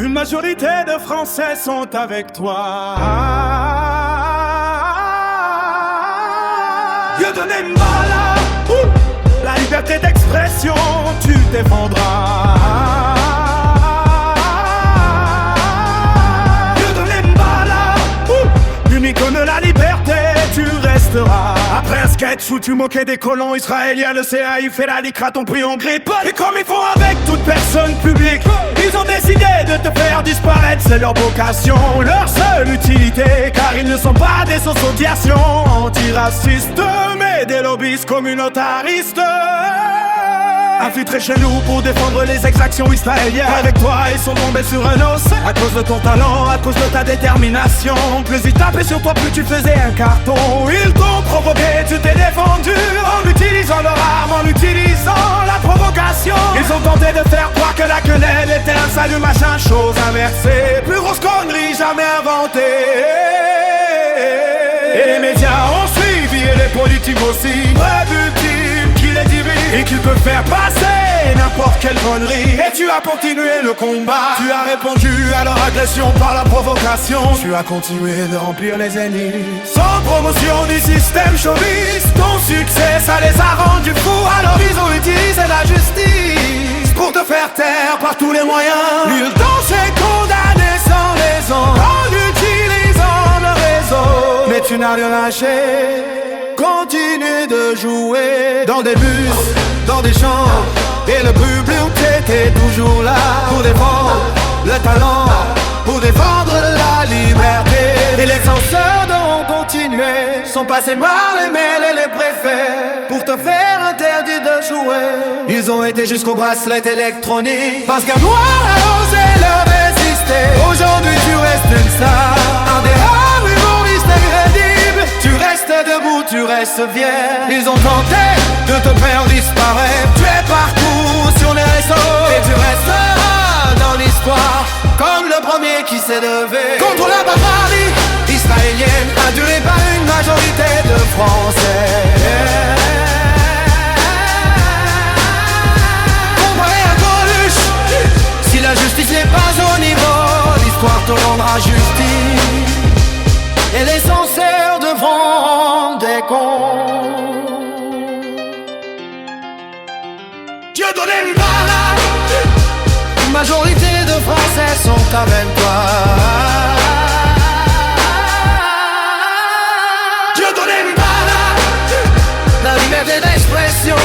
Une majorité de Français sont avec toi. Dieudonné Mbala, la liberté d'expression, tu défendras. Dieudonné Mbala, une icône de la liberté, tu resteras. Après un sketch où tu moquais des colons israéliens, le CAI fait la licra, ton prix en grippe. Et comme ils font avec toute personne publique, ils ont décidé de te faire disparaître, c'est leur vocation, leur seule utilité. Car ils ne sont pas des associations antiracistes, mais des lobbyistes communautaristes. Infiltrés chez nous pour défendre les exactions israéliennes. Avec toi ils sont tombés sur un os. À cause de ton talent, à cause de ta détermination. Plus ils tapaient sur toi, plus tu faisais un carton. Ils t'ont provoqué, tu t'es défendu. En utilisant leur arme, en utilisant la provocation. Ils ont tenté de faire croire que la quenelle était un salut, machin, chose inversée. Plus grosse connerie jamais inventée. Et les médias ont suivi, et les politiques aussi. Bref, ultime qu'il est divin et qu'il peut faire passer n'importe quelle connerie. Et tu as continué le combat. Tu as répondu à leur agression par la provocation. Tu as continué de remplir les ennemis. Sans promotion du système chauviste, ton succès ça les a rendus fous. Alors ils ont utilisé la justice pour te faire taire par tous les moyens. Nul dans ces condamnés sans raison, en utilisant le réseau. Mais tu n'as rien lâché. Continue de jouer dans des bus, dans des champs. Et le public était toujours là pour défendre le talent, pour défendre la liberté. Et les censeurs ont continué, sont passés par les mails et les préfets pour te faire interdire de jouer. Ils ont été jusqu'au bracelet électronique parce qu'un noir a osé leur résister. Aujourd'hui tu restes une star, un des rares humoristes incrédibles. Tu restes debout, tu restes fier. Ils ont tenté de te faire disparaître. Tu es partout sur les réseaux et tu resteras dans l'histoire comme le premier qui s'est levé contre la barbarie israélienne endurée par une majorité de Français. Comparé à Coluche, si la justice n'est pas au niveau, l'histoire te rendra justice. Et les censeurs devront des comptes. Dieudonné Mbala, une majorité de Français sont avec toi. Dieudonné Mbala, la liberté d'expression,